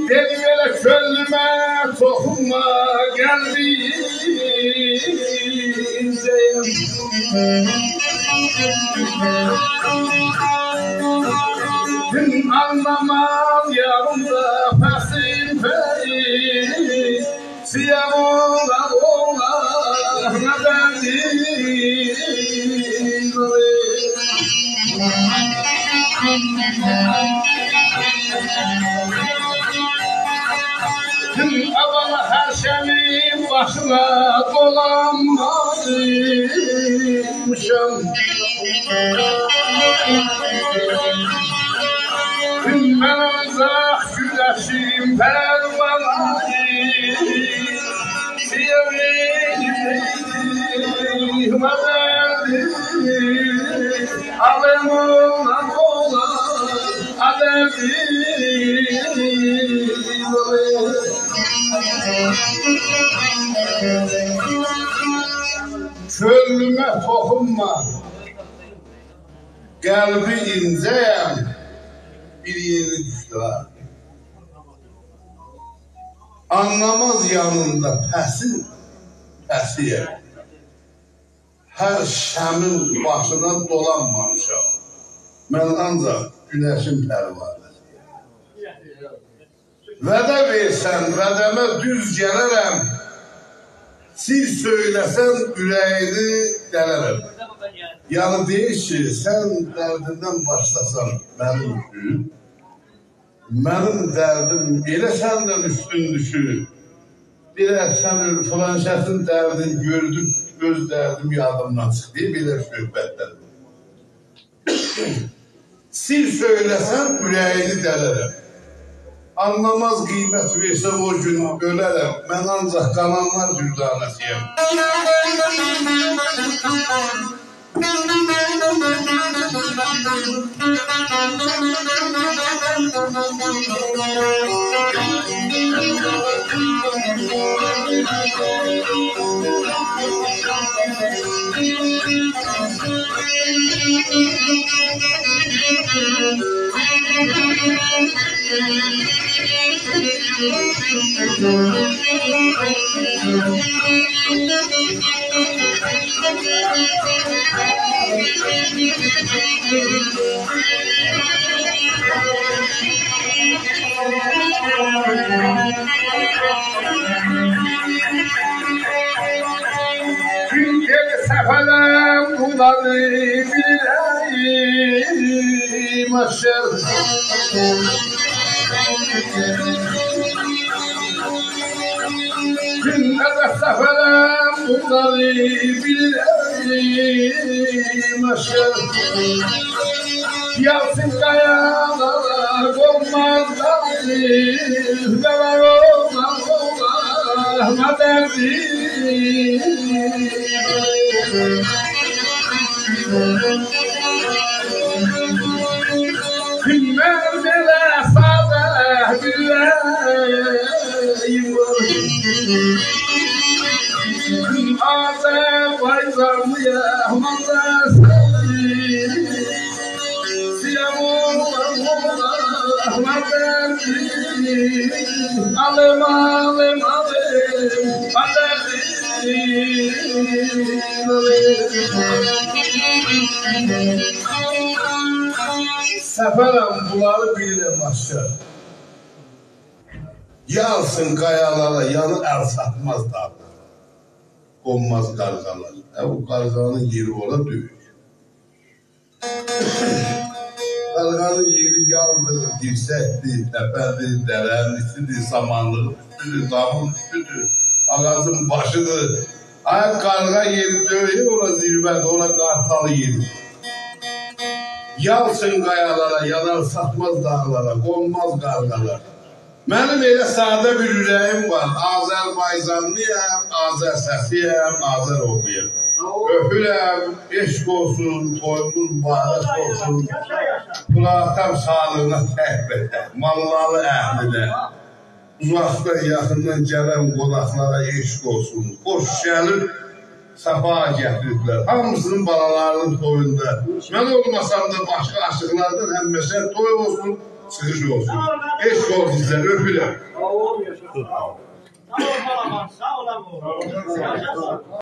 Dedi böyle çölüme tohuma geldiğince gün anlamam yanımda fesin feri siyah ola ola ne derdin tüm havalı her şeyin başına dolanmalıymışım. Tüm ben uzak güneşim pervanayı sevdiğim haberdi alem olan alemdi çölüme tohunma kalbi inceyem bir yeri düştü ha. Anlamaz yanında pəsiyem her şəmin başına dolanmamışam ben ancak güneşin pervanəsiyəm vədə versən vədəmə düz gələrəm sil söyləsən ürəyini dələrəm yani deyir ki sen derdinden başlasan benim üçün benim derdim elə səndən üstün düşür biraz sen filan şəxsin dərdini gördüm öz derdim yadımdan çıxdı belə söhbətlər sil söylesen ürəyini dələrəm anlamaz qiymət versəm o gün ölərəm mən ancaq qalanlar dürdanəsiyəm Çünkü seferem bunları bileyim aşağı Cümlede seferem bunları bileyim aşağı Yansın kayalar olmaz dağılır Devar olmaz olmaz derdim Günler bile sade bileyim Gün Azerbaycanlıya Mazasayım Siyam oğlan derdim Alem alem alem Seferem bunları bilirəm aşağı Yansın qayalara yanı el satmaz dağlar Qonmaz qarğalar Bu qarğanın yeri ola döyük Qarğanın yeri yaldır, dirsəkdir, təpədir, dərənlisidir, samanlıq üstüdür, damın üstüdür, ağacın başıdır. Ay qarğa yeri döyüyor, ora zirvədir, ora qartalı yeri. Yalçın qayalara, yanar satmaz dağlara, qonmaz qarğalar. Mənim elə sadə bir ürəyim var, Azərbaycanlıyam, Azər səsiyəm, Azər oğluyam. Öpürəm, eşq olsun, toyumuz barış olsun. Qulaqdan sağlığına təhbətə, mallalı əhlinə. Uzaqdan, yaxından gələn qonaqlara eşq olsun. Xoş gəlir, səfa gətirdilər. Hamısının balalarının toyunda. Mən olmasam da başqa aşıqlardan həmməşər toy olsun, çıxış olsun. Eşq olsun sizə, öpürəm. Sağ ol, sağ ol. Sağ ol, sağ ol.